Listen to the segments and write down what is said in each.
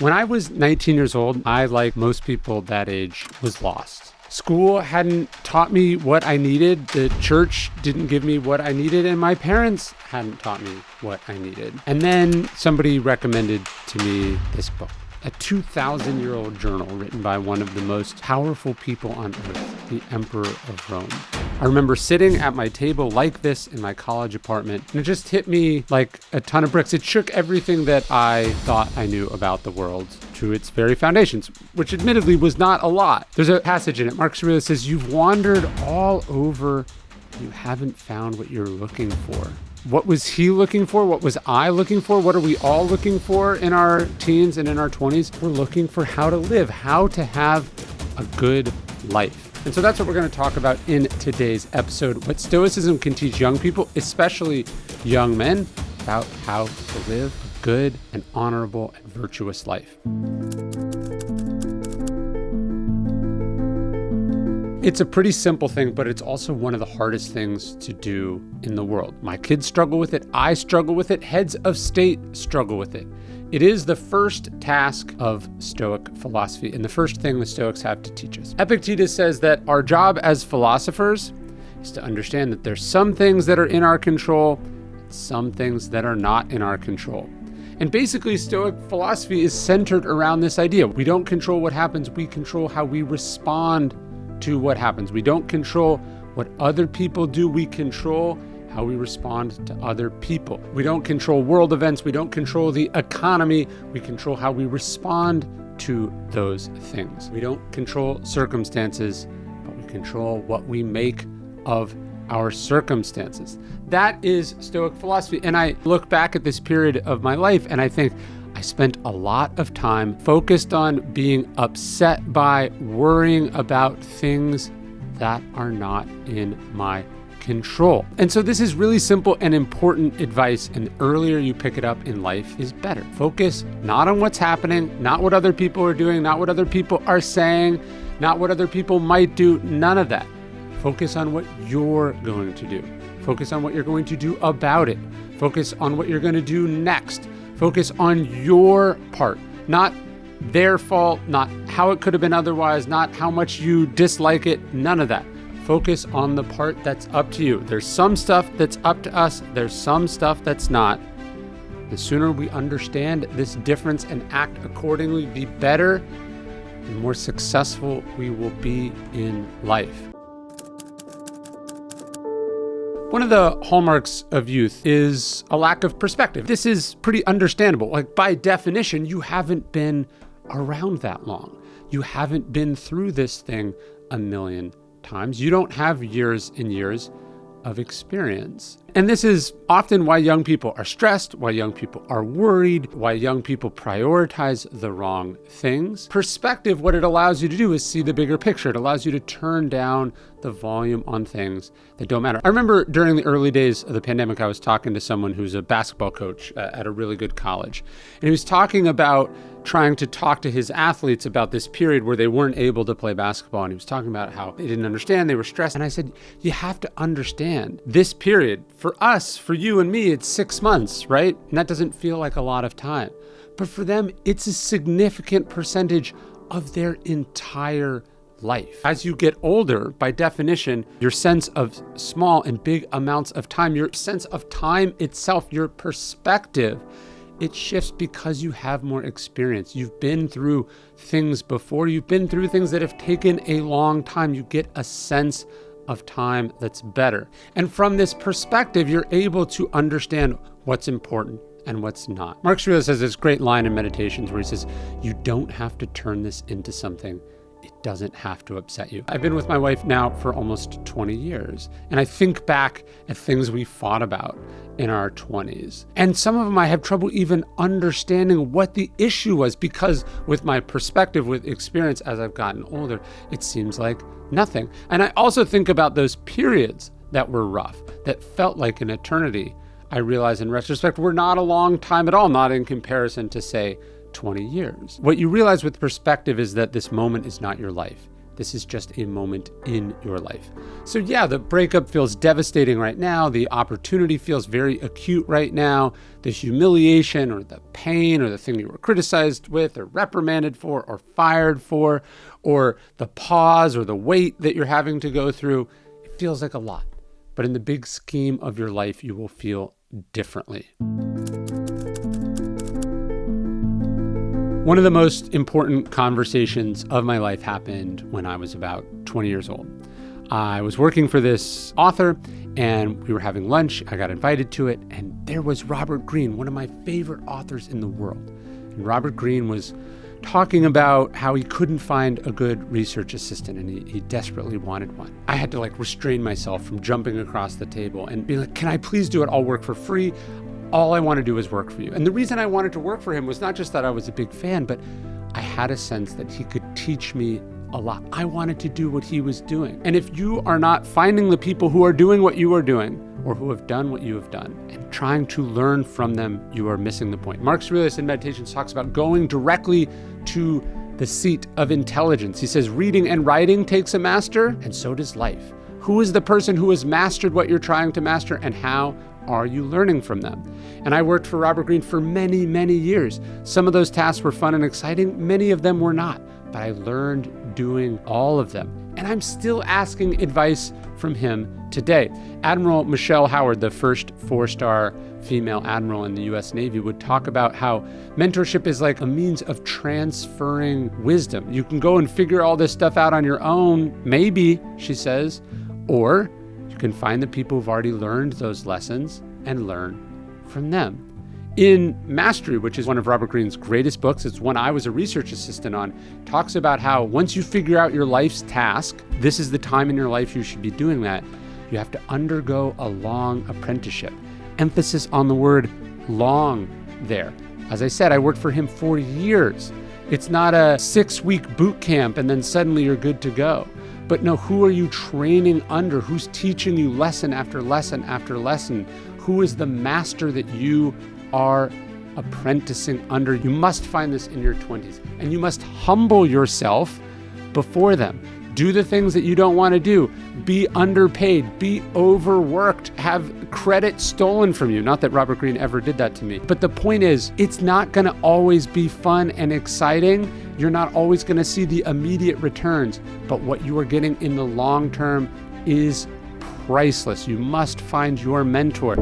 When I was 19 years old, I, like most people that age, was lost. School hadn't taught me what I needed, the church didn't give me what I needed, and my parents hadn't taught me what I needed. And then somebody recommended to me this book, a 2,000-year-old journal written by one of the most powerful people on earth, the Emperor of Rome. I remember sitting at my table like this in my college apartment, and it just hit me like a ton of bricks. It shook everything that I thought I knew about the world to its very foundations, which admittedly was not a lot. There's a passage in it. Marcus Aurelius says, "You've wandered all over, you haven't found what you're looking for." What was he looking for? What was I looking for? What are we all looking for in our teens and in our 20s? We're looking for how to live, how to have a good life. And so that's what we're going to talk about in today's episode, what Stoicism can teach young people, especially young men, about how to live a good and honorable and virtuous life. It's a pretty simple thing, but it's also one of the hardest things to do in the world. My kids struggle with it. I struggle with it. Heads of state struggle with it. It is the first task of Stoic philosophy and the first thing the Stoics have to teach us. Epictetus says that our job as philosophers is to understand that there's some things that are in our control, some things that are not in our control. And basically, Stoic philosophy is centered around this idea. We don't control what happens, we control how we respond to what happens. We don't control what other people do, we control how we respond to other people. We don't control world events, we don't control the economy, we control how we respond to those things. We don't control circumstances, but we control what we make of our circumstances. That is Stoic philosophy. And I look back at this period of my life and I think I spent a lot of time focused on being upset by, worrying about things that are not in my control. And so this is really simple and important advice, and the earlier you pick it up in life is better. Focus not on what's happening, not what other people are doing, not what other people are saying, not what other people might do, none of that. Focus on what you're going to do. Focus on what you're going to do about it. Focus on what you're going to do next. Focus on your part, not their fault, not how it could have been otherwise, not how much you dislike it, none of that. Focus on the part that's up to you. There's some stuff that's up to us, there's some stuff that's not. The sooner we understand this difference and act accordingly, the better and more successful we will be in life. One of the hallmarks of youth is a lack of perspective. This is pretty understandable. Like, by definition, you haven't been around that long. You haven't been through this thing a million times. You don't have years and years of experience. And this is often why young people are stressed, why young people are worried, why young people prioritize the wrong things. Perspective, what it allows you to do is see the bigger picture. It allows you to turn down the volume on things that don't matter. I remember during the early days of the pandemic, I was talking to someone who's a basketball coach at a really good college. And he was talking about trying to talk to his athletes about this period where they weren't able to play basketball. And he was talking about how they didn't understand, they were stressed. And I said, you have to understand this period. For us, for you and me, it's 6 months, right? And that doesn't feel like a lot of time. But for them, it's a significant percentage of their entire life. As you get older, by definition, your sense of small and big amounts of time, your sense of time itself, your perspective, it shifts because you have more experience. You've been through things before. You've been through things that have taken a long time. You get a sense of time that's better. And from this perspective, you're able to understand what's important and what's not. Marcus Aurelius has this great line in Meditations where he says, you don't have to turn this into something. It doesn't have to upset you. I've been with my wife now for almost 20 years, and I think back at things we fought about in our 20s. And some of them I have trouble even understanding what the issue was, because with my perspective, with experience as I've gotten older, it seems like nothing. And I also think about those periods that were rough, that felt like an eternity. I realize in retrospect, were not a long time at all, not in comparison to, say, 20 years. What you realize with perspective is that this moment is not your life. This is just a moment in your life. So yeah, the breakup feels devastating right now. The opportunity feels very acute right now. The humiliation or the pain or the thing you were criticized with or reprimanded for or fired for, or the pause or the wait that you're having to go through, it feels like a lot. But in the big scheme of your life, you will feel differently. One of the most important conversations of my life happened when I was about 20 years old. I was working for this author and we were having lunch. I got invited to it, and there was Robert Greene, one of my favorite authors in the world. And Robert Greene was talking about how he couldn't find a good research assistant and he desperately wanted one. I had to restrain myself from jumping across the table and be like, can I please do it? I'll work for free. All I want to do is work for you. And the reason I wanted to work for him was not just that I was a big fan, but I had a sense that he could teach me a lot. I wanted to do what he was doing. And if you are not finding the people who are doing what you are doing, or who have done what you have done, and trying to learn from them, you are missing the point. Marcus Aurelius in Meditations talks about going directly to the seat of intelligence. He says, reading and writing takes a master, and so does life. Who is the person who has mastered what you're trying to master, and how are you learning from them? And I worked for Robert Greene for many, many years. Some of those tasks were fun and exciting. Many of them were not, but I learned doing all of them. And I'm still asking advice from him today. Admiral Michelle Howard, the first 4-star female admiral in the US Navy, would talk about how mentorship is like a means of transferring wisdom. You can go and figure all this stuff out on your own, maybe, she says, or you can find the people who've already learned those lessons and learn from them. In Mastery, which is one of Robert Greene's greatest books, it's one I was a research assistant on, talks about how once you figure out your life's task, this is the time in your life you should be doing that. You have to undergo a long apprenticeship. Emphasis on the word long there. As I said, I worked for him for years. It's not a 6-week boot camp and then suddenly you're good to go. But no, who are you training under? Who's teaching you lesson after lesson after lesson? Who is the master that you are apprenticing under? You must find this in your 20s, and you must humble yourself before them. Do the things that you don't want to do. Be underpaid, be overworked, have credit stolen from you. Not that Robert Greene ever did that to me. But the point is, it's not going to always be fun and exciting. You're not always going to see the immediate returns, but what you are getting in the long term is priceless. You must find your mentor.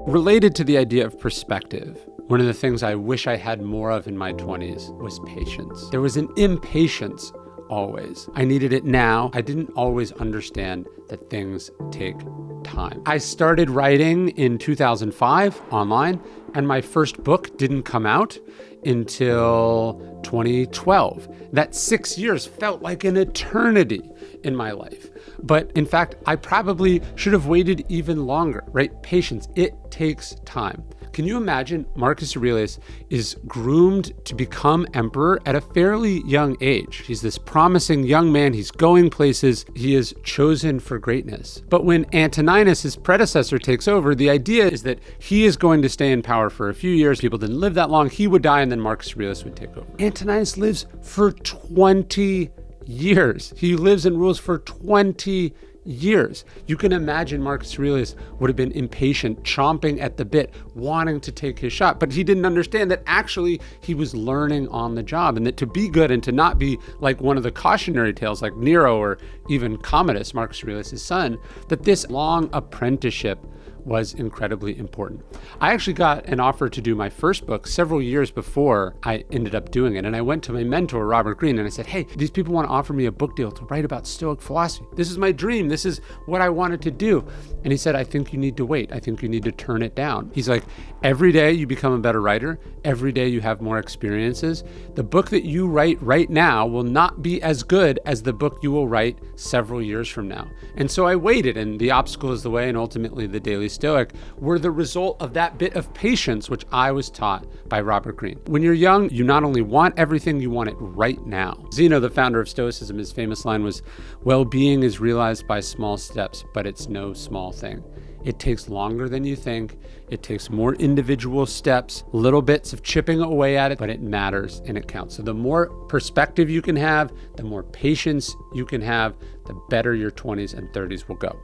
Related to the idea of perspective, one of the things I wish I had more of in my 20s was patience. There was an impatience always. I needed it now. I didn't always understand that things take time. I started writing in 2005 online, and my first book didn't come out until 2012. That 6 years felt like an eternity in my life. But in fact, I probably should have waited even longer, right? Patience, it takes time. Can you imagine Marcus Aurelius is groomed to become emperor at a fairly young age? He's this promising young man. He's going places. He is chosen for greatness. But when Antoninus, his predecessor, takes over, the idea is that he is going to stay in power for a few years. People didn't live that long. He would die, and then Marcus Aurelius would take over. Antoninus lives for 20 years. He lives and rules for 20 years. You can imagine Marcus Aurelius would have been impatient, chomping at the bit, wanting to take his shot. But he didn't understand that actually he was learning on the job, and that to be good and to not be like one of the cautionary tales like Nero or even Commodus, Marcus Aurelius' son, that this long apprenticeship was incredibly important. I actually got an offer to do my first book several years before I ended up doing it. And I went to my mentor, Robert Greene, and I said, hey, these people want to offer me a book deal to write about Stoic philosophy. This is my dream. This is what I wanted to do. And he said, I think you need to wait. I think you need to turn it down. He's like, every day you become a better writer. Every day you have more experiences. The book that you write right now will not be as good as the book you will write several years from now. And so I waited, and The Obstacle is the Way and ultimately The Daily Stoic were the result of that bit of patience which I was taught by Robert Greene. When you're young, you not only want everything, you want it right now. Zeno, the founder of Stoicism, his famous line was, well-being is realized by small steps, but it's no small thing. It takes longer than you think. It takes more individual steps, little bits of chipping away at it, but it matters and it counts. So the more perspective you can have, the more patience you can have, the better your 20s and 30s will go.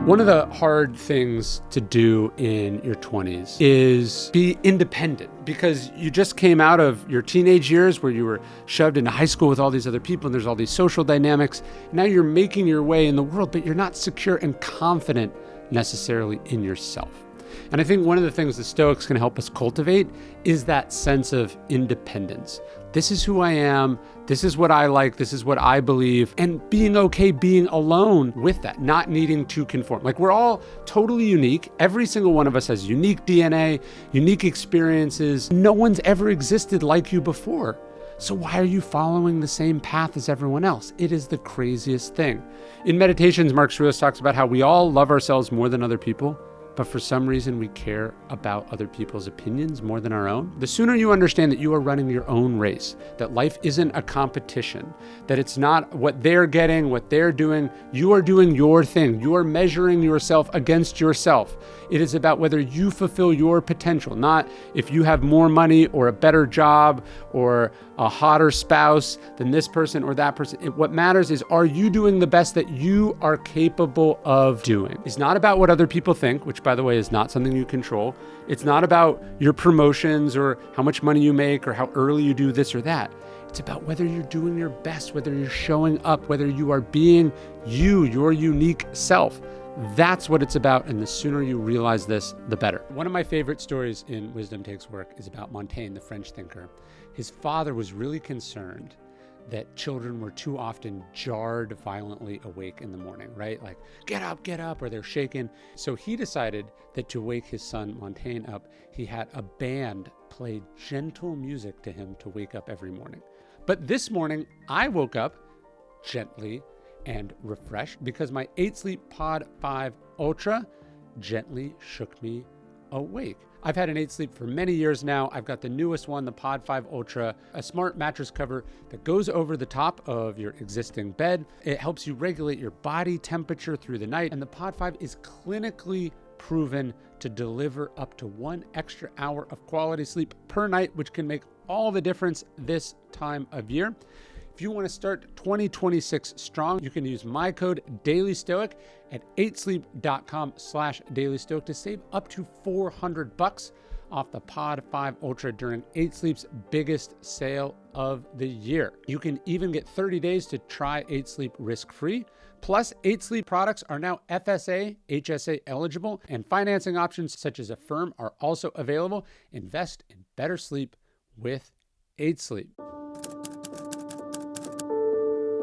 One of the hard things to do in your 20s is be independent, because you just came out of your teenage years where you were shoved into high school with all these other people and there's all these social dynamics. Now you're making your way in the world, but you're not secure and confident necessarily in yourself. And I think one of the things the Stoics can help us cultivate is that sense of independence. This is who I am. This is what I like. This is what I believe. And being okay being alone with that, not needing to conform. Like, we're all totally unique. Every single one of us has unique DNA, unique experiences. No one's ever existed like you before. So why are you following the same path as everyone else? It is the craziest thing. In Meditations, Marcus Aurelius talks about how we all love ourselves more than other people, but for some reason we care about other people's opinions more than our own. The sooner you understand that you are running your own race, that life isn't a competition, that it's not what they're getting, what they're doing, you are doing your thing. You are measuring yourself against yourself. It is about whether you fulfill your potential, not if you have more money or a better job or a hotter spouse than this person or that person. What matters is, are you doing the best that you are capable of doing? It's not about what other people think, which, by the way, is not something you control. It's not about your promotions or how much money you make or how early you do this or that. It's about whether you're doing your best, whether you're showing up, whether you are being you, your unique self. That's what it's about, and the sooner you realize this, the better. One of my favorite stories in Wisdom Takes Work is about Montaigne, the French thinker. His father was really concerned that children were too often jarred violently awake in the morning, right? Like, get up, or they're shaken. So he decided that to wake his son Montaigne up, he had a band play gentle music to him to wake up every morning. But this morning, I woke up gently and refreshed because my 8 Sleep Pod 5 Ultra gently shook me awake. I've had an 8 Sleep for many years now. I've got the newest one, the Pod 5 Ultra, a smart mattress cover that goes over the top of your existing bed. It helps you regulate your body temperature through the night, and the Pod 5 is clinically proven to deliver up to 1 extra hour of quality sleep per night, which can make all the difference this time of year. If you want to start 2026 strong, you can use my code DailyStoic at 8sleep.com/DailyStoic to save up to $400 off the Pod 5 Ultra during 8 Sleep's biggest sale of the year. You can even get 30 days to try 8 Sleep risk-free. Plus, 8 Sleep products are now FSA, HSA eligible, and financing options such as Affirm are also available. Invest in better sleep with 8 Sleep.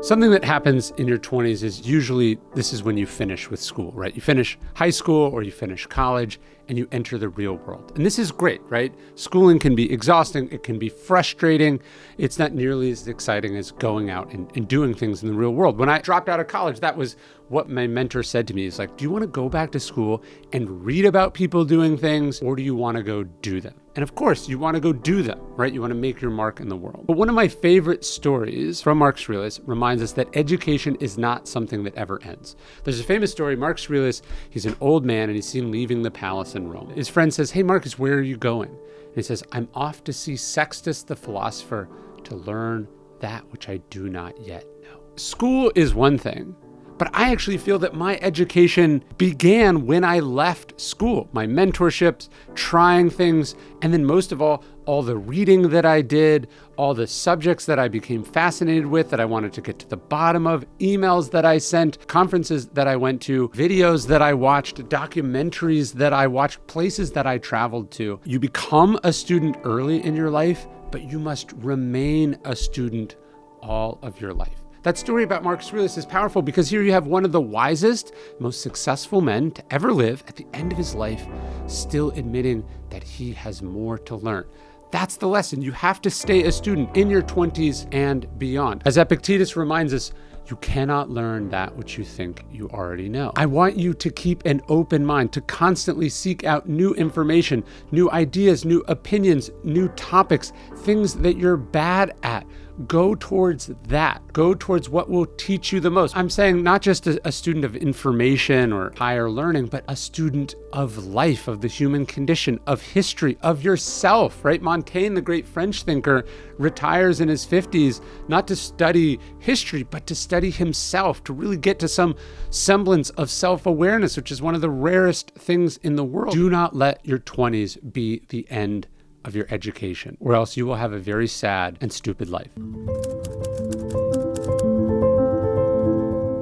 Something that happens in your 20s is usually, this is when you finish with school, right? You finish high school or you finish college and you enter the real world. And this is great, right? Schooling can be exhausting. It can be frustrating. It's not nearly as exciting as going out and doing things in the real world. When I dropped out of college, that was what my mentor said to me. He's like, do you want to go back to school and read about people doing things, or do you want to go do them? And of course, you want to go do them, right? You want to make your mark in the world. But one of my favorite stories from Marcus Aurelius reminds us that education is not something that ever ends. There's a famous story, Marcus Aurelius, he's an old man and he's seen leaving the palace in Rome. His friend says, hey, Marcus, where are you going? And he says, I'm off to see Sextus the philosopher to learn that which I do not yet know. School is one thing, but I actually feel that my education began when I left school. My mentorships, trying things, and then most of all the reading that I did, all the subjects that I became fascinated with, that I wanted to get to the bottom of, emails that I sent, conferences that I went to, videos that I watched, documentaries that I watched, places that I traveled to. You become a student early in your life, but you must remain a student all of your life. That story about Marcus Aurelius is powerful because here you have one of the wisest, most successful men to ever live at the end of his life, still admitting that he has more to learn. That's the lesson. You have to stay a student in your 20s and beyond. As Epictetus reminds us, you cannot learn that which you think you already know. I want you to keep an open mind, to constantly seek out new information, new ideas, new opinions, new topics, things that you're bad at. go towards that. Go towards what will teach you the most. I'm saying not just a student of information or higher learning, but a student of life, of the human condition, of history, of yourself, right? Montaigne, the great French thinker, retires in his 50s, not to study history, but to study himself, to really get to some semblance of self-awareness, which is one of the rarest things in the world. Do not let your 20s be the end of your education, or else you will have a very sad and stupid life.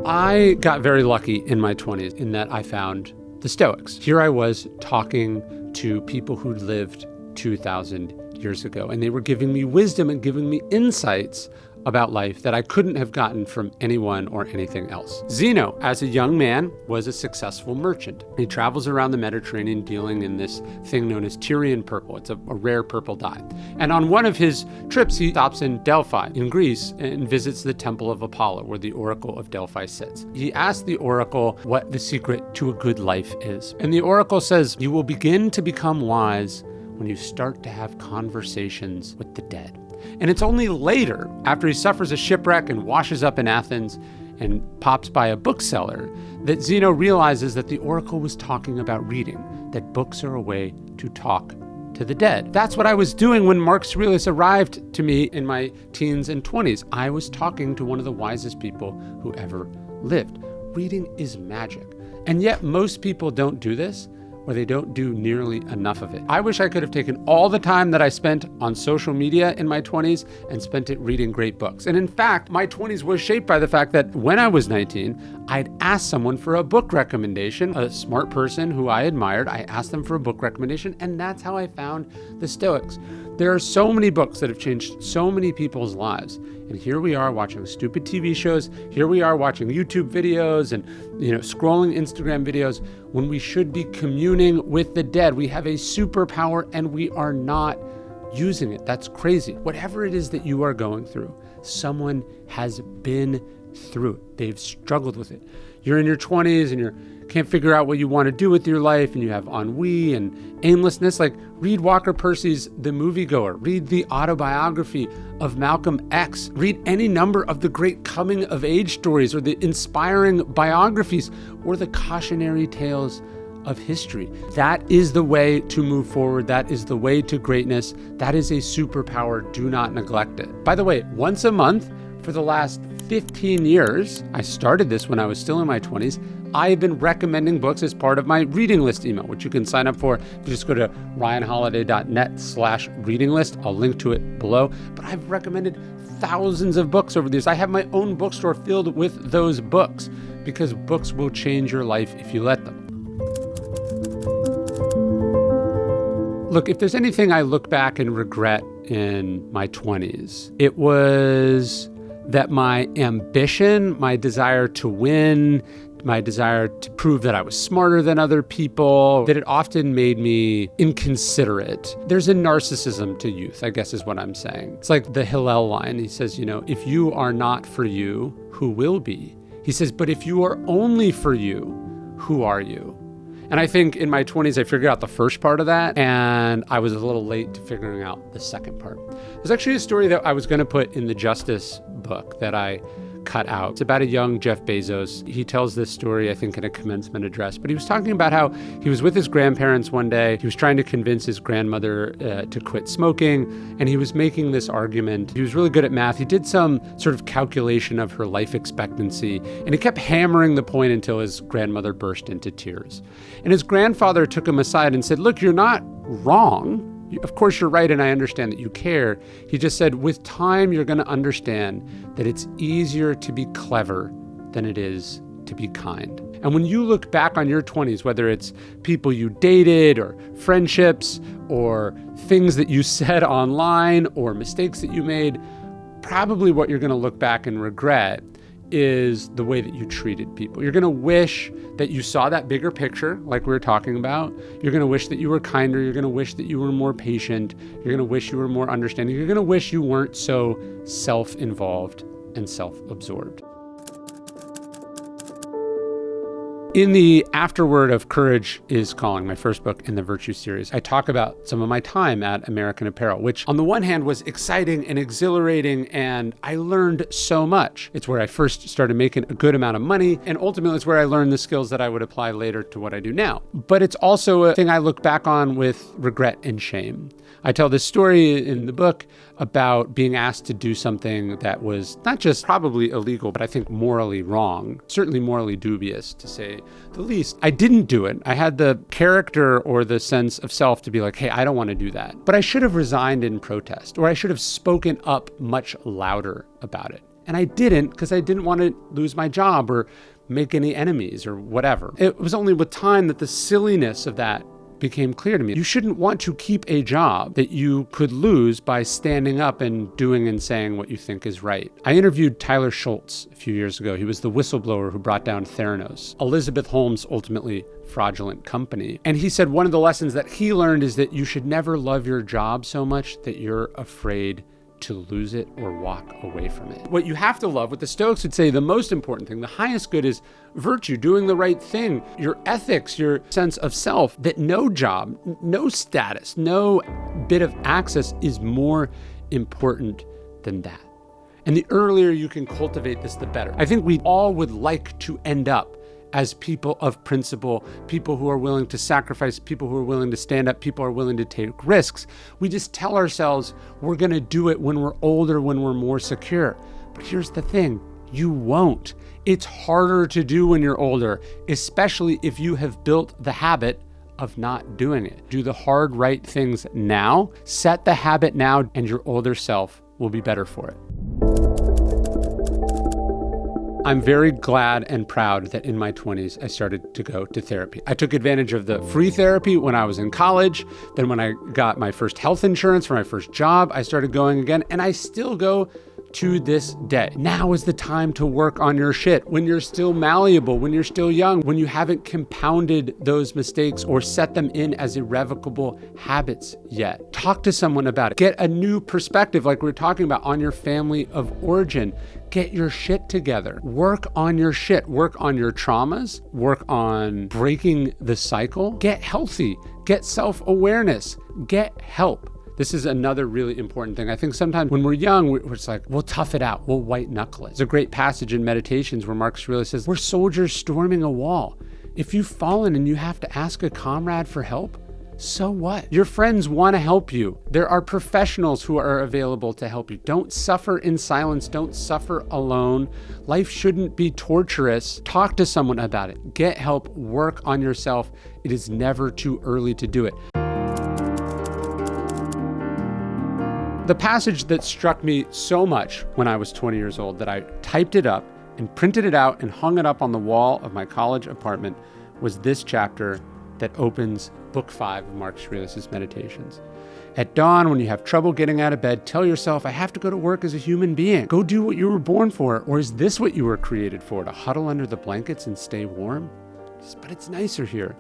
I got very lucky in my 20s in that I found the Stoics. Here I was talking to people who lived 2,000 years ago, and they were giving me wisdom and giving me insights about life that I couldn't have gotten from anyone or anything else. Zeno, as a young man, was a successful merchant. He travels around the Mediterranean dealing in this thing known as Tyrian purple. It's a rare purple dye. And on one of his trips, he stops in Delphi in Greece and visits the Temple of Apollo, where the Oracle of Delphi sits. He asks the Oracle what the secret to a good life is. And the Oracle says, "You will begin to become wise when you start to have conversations with the dead." And it's only later, after he suffers a shipwreck and washes up in Athens and pops by a bookseller, that Zeno realizes that the oracle was talking about reading, that books are a way to talk to the dead. That's what I was doing when Marcus Aurelius arrived to me in my teens and 20s. I was talking to one of the wisest people who ever lived. Reading is magic. And yet most people don't do this, or they don't do nearly enough of it. I wish I could have taken all the time that I spent on social media in my 20s and spent it reading great books. And in fact, my 20s was shaped by the fact that when I was 19, I'd asked someone for a book recommendation, a smart person who I admired. I asked them for a book recommendation, and that's how I found the Stoics. There are so many books that have changed so many people's lives. And here we are watching stupid TV shows. Here we are watching YouTube videos and, scrolling Instagram videos when we should be communing with the dead. We have a superpower and we are not using it. That's crazy. Whatever it is that you are going through, someone has been through it. They've struggled with it. You're in your 20s and you can't figure out what you want to do with your life, and you have ennui and aimlessness. Like, read Walker Percy's The Moviegoer. Read the autobiography of Malcolm X. Read any number of the great coming of age stories, or the inspiring biographies, or the cautionary tales of history. That is the way to move forward. That is the way to greatness. That is a superpower. Do not neglect it. By the way, once a month for the last 15 years, I started this when I was still in my 20s, I've been recommending books as part of my reading list email, which you can sign up for if you just go to ryanholiday.net/reading list. I'll link to it below. But I've recommended thousands of books over the years. I have my own bookstore filled with those books, because books will change your life if you let them. Look, if there's anything I look back and regret in my 20s, it was that my ambition, my desire to win, my desire to prove that I was smarter than other people, that it often made me inconsiderate. There's a narcissism to youth, I guess is what I'm saying. It's like the Hillel line. He says, if you are not for you, who will be? He says, but if you are only for you, who are you? And I think in my 20s, I figured out the first part of that, and I was a little late to figuring out the second part. There's actually a story that I was going to put in the Justice book that I cut out. It's about a young Jeff Bezos. He tells this story, I think, in a commencement address, but he was talking about how he was with his grandparents one day. He was trying to convince his grandmother to quit smoking, and he was making this argument. He was really good at math. He did some sort of calculation of her life expectancy, and he kept hammering the point until his grandmother burst into tears. And his grandfather took him aside and said, "Look, you're not wrong. Of course you're right, and I understand that you care." He just said, with time, you're going to understand that it's easier to be clever than it is to be kind. And when you look back on your 20s, whether it's people you dated or friendships or things that you said online or mistakes that you made, probably what you're going to look back and regret is the way that you treated people. You're going to wish that you saw that bigger picture, like we were talking about. You're going to wish that you were kinder. You're going to wish that you were more patient. You're going to wish you were more understanding. You're going to wish you weren't so self-involved and self-absorbed. In the afterword of Courage is Calling, my first book in the Virtue series, I talk about some of my time at American Apparel, which on the one hand was exciting and exhilarating, and I learned so much. It's where I first started making a good amount of money, and ultimately it's where I learned the skills that I would apply later to what I do now. But it's also a thing I look back on with regret and shame. I tell this story in the book about being asked to do something that was not just probably illegal, but I think morally wrong, certainly morally dubious, to say the least. I didn't do it. I had the character or the sense of self to be like, hey, I don't want to do that. But I should have resigned in protest, or I should have spoken up much louder about it. And I didn't, because I didn't want to lose my job or make any enemies or whatever. It was only with time that the silliness of that became clear to me. You shouldn't want to keep a job that you could lose by standing up and doing and saying what you think is right. I interviewed Tyler Schultz a few years ago. He was the whistleblower who brought down Theranos, Elizabeth Holmes' ultimately fraudulent company. And he said one of the lessons that he learned is that you should never love your job so much that you're afraid to lose it or walk away from it. What you have to love, what the Stoics would say, the most important thing, the highest good is virtue, doing the right thing, your ethics, your sense of self, that no job, no status, no bit of access is more important than that. And the earlier you can cultivate this, the better. I think we all would like to end up as people of principle, people who are willing to sacrifice, people who are willing to stand up, people who are willing to take risks. We just tell ourselves we're going to do it when we're older, when we're more secure. But here's the thing, you won't. It's harder to do when you're older, especially if you have built the habit of not doing it. Do the hard, right things now, set the habit now, and your older self will be better for it. I'm very glad and proud that in my 20s, I started to go to therapy. I took advantage of the free therapy when I was in college. Then when I got my first health insurance for my first job, I started going again, and I still go to this day. Now is the time to work on your shit when you're still malleable, when you're still young, when you haven't compounded those mistakes or set them in as irrevocable habits yet. Talk to someone about it. Get a new perspective, like we were talking about, on your family of origin. Get your shit together. Work on your shit. Work on your traumas. Work on breaking the cycle. Get healthy. Get self-awareness. Get help. This is another really important thing. I think sometimes when we're young, we're just like, we'll tough it out. We'll white knuckle it. There's a great passage in Meditations where Marcus Aurelius says, we're soldiers storming a wall. If you've fallen and you have to ask a comrade for help, so what? Your friends want to help you. There are professionals who are available to help you. Don't suffer in silence. Don't suffer alone. Life shouldn't be torturous. Talk to someone about it. Get help. Work on yourself. It is never too early to do it. The passage that struck me so much when I was 20 years old that I typed it up and printed it out and hung it up on the wall of my college apartment was this chapter that opens Book 5 of Marcus Aurelius' Meditations. At dawn, when you have trouble getting out of bed, tell yourself, I have to go to work as a human being. Go do what you were born for. Or is this what you were created for, to huddle under the blankets and stay warm? But it's nicer here.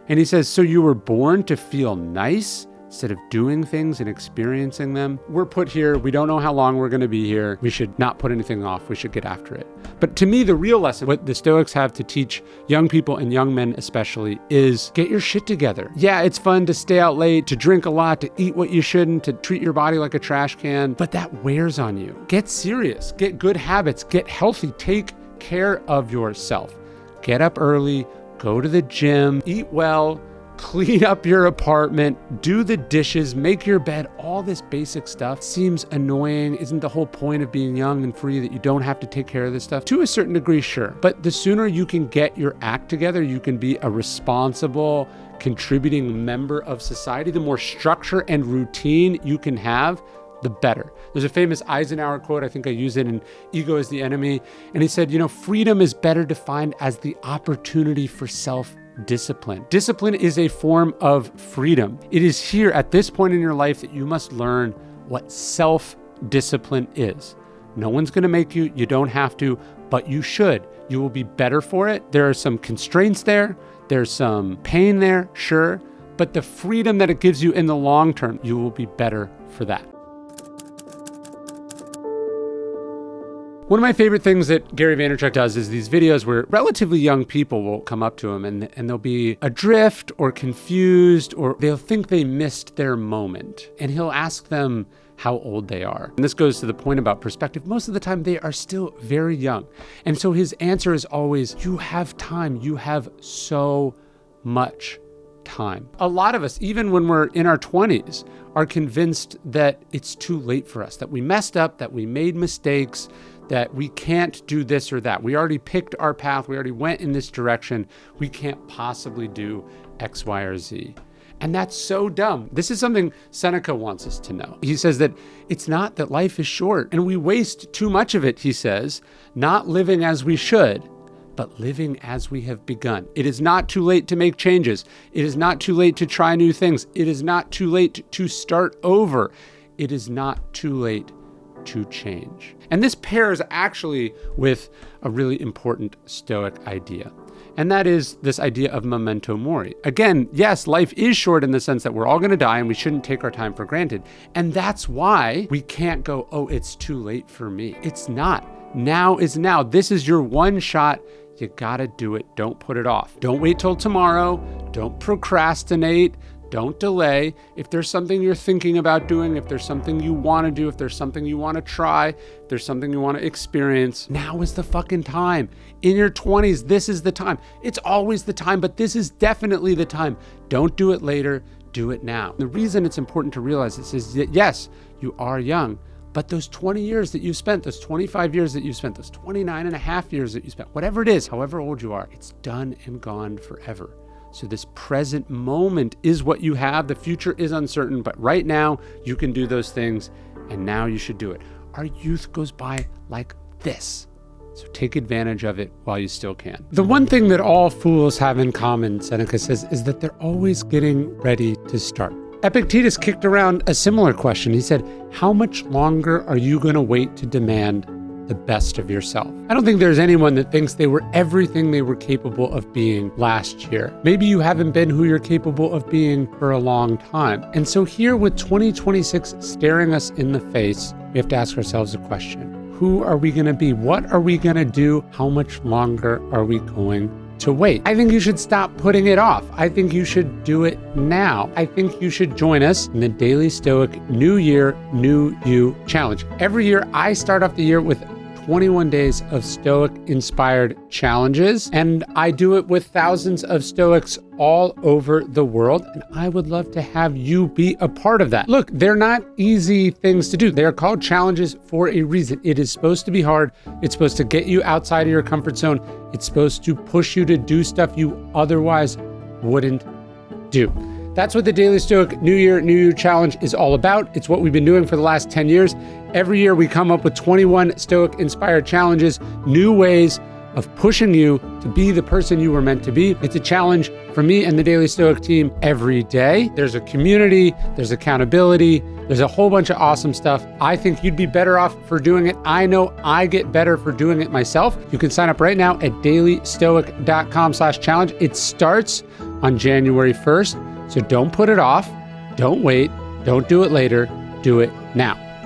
And he says, so you were born to feel nice instead of doing things and experiencing them? We're put here. We don't know how long we're going to be here. We should not put anything off. We should get after it. But to me, the real lesson, what the Stoics have to teach young people and young men especially, is get your shit together. Yeah, it's fun to stay out late, to drink a lot, to eat what you shouldn't, to treat your body like a trash can, but that wears on you. Get serious. Get good habits. Get healthy. Take care of yourself. Get up early. Go to the gym. Eat well. Clean up your apartment, do the dishes, make your bed. All this basic stuff seems annoying. Isn't the whole point of being young and free that you don't have to take care of this stuff? To a certain degree, sure. But the sooner you can get your act together, you can be a responsible, contributing member of society. The more structure and routine you can have, the better. There's a famous Eisenhower quote, I think I use it in Ego is the Enemy. And he said, freedom is better defined as the opportunity for self-discipline. Discipline is a form of freedom. It is here at this point in your life that you must learn what self-discipline is. No one's going to make you. You don't have to, but you should. You will be better for it. There are some constraints there. There's some pain there, sure. But the freedom that it gives you in the long term, you will be better for that. One of my favorite things that Gary Vaynerchuk does is these videos where relatively young people will come up to him and they'll be adrift or confused, or they'll think they missed their moment. And he'll ask them how old they are. And this goes to the point about perspective. Most of the time they are still very young. And so his answer is always, you have time. You have so much time. A lot of us, even when we're in our 20s, are convinced that it's too late for us, that we messed up, that we made mistakes, that we can't do this or that. We already picked our path. We already went in this direction. We can't possibly do X, Y, or Z. And that's so dumb. This is something Seneca wants us to know. He says that it's not that life is short and we waste too much of it, he says, not living as we should, but living as we have begun. It is not too late to make changes. It is not too late to try new things. It is not too late to start over. It is not too late to change. And this pairs actually with a really important Stoic idea. And that is this idea of memento mori. Again, yes, life is short in the sense that we're all going to die and we shouldn't take our time for granted. And that's why we can't go, oh, it's too late for me. It's not. Now is now. This is your one shot. You got to do it. Don't put it off. Don't wait till tomorrow. Don't procrastinate. Don't delay. If there's something you're thinking about doing, if there's something you want to do, if there's something you want to try, if there's something you want to experience, now is the fucking time. In your 20s, this is the time. It's always the time, but this is definitely the time. Don't do it later. Do it now. The reason it's important to realize this is that, yes, you are young, but those 20 years that you spent, those 25 years that you spent, those 29 and a half years that you spent, whatever it is, however old you are, it's done and gone forever. So this present moment is what you have. The future is uncertain, but right now you can do those things, and now you should do it. Our youth goes by like this. So take advantage of it while you still can. The one thing that all fools have in common, Seneca says, is that they're always getting ready to start. Epictetus kicked around a similar question. He said, how much longer are you going to wait to demand the best of yourself? I don't think there's anyone that thinks they were everything they were capable of being last year. Maybe you haven't been who you're capable of being for a long time. And so here with 2026 staring us in the face, we have to ask ourselves a question. Who are we going to be? What are we going to do? How much longer are we going to wait? I think you should stop putting it off. I think you should do it now. I think you should join us in the Daily Stoic New Year, New You Challenge. Every year, I start off the year with 21 days of Stoic-inspired challenges, and I do it with thousands of Stoics all over the world, and I would love to have you be a part of that. Look, they're not easy things to do. They are called challenges for a reason. It is supposed to be hard. It's supposed to get you outside of your comfort zone. It's supposed to push you to do stuff you otherwise wouldn't do. That's what the Daily Stoic New Year, New You Challenge is all about. It's what we've been doing for the last 10 years. Every year we come up with 21 Stoic-inspired challenges, new ways of pushing you to be the person you were meant to be. It's a challenge for me and the Daily Stoic team every day. There's a community, there's accountability, there's a whole bunch of awesome stuff. I think you'd be better off for doing it. I know I get better for doing it myself. You can sign up right now at dailystoic.com/challenge. It starts on January 1st. So don't put it off, don't wait, don't do it later, do it now.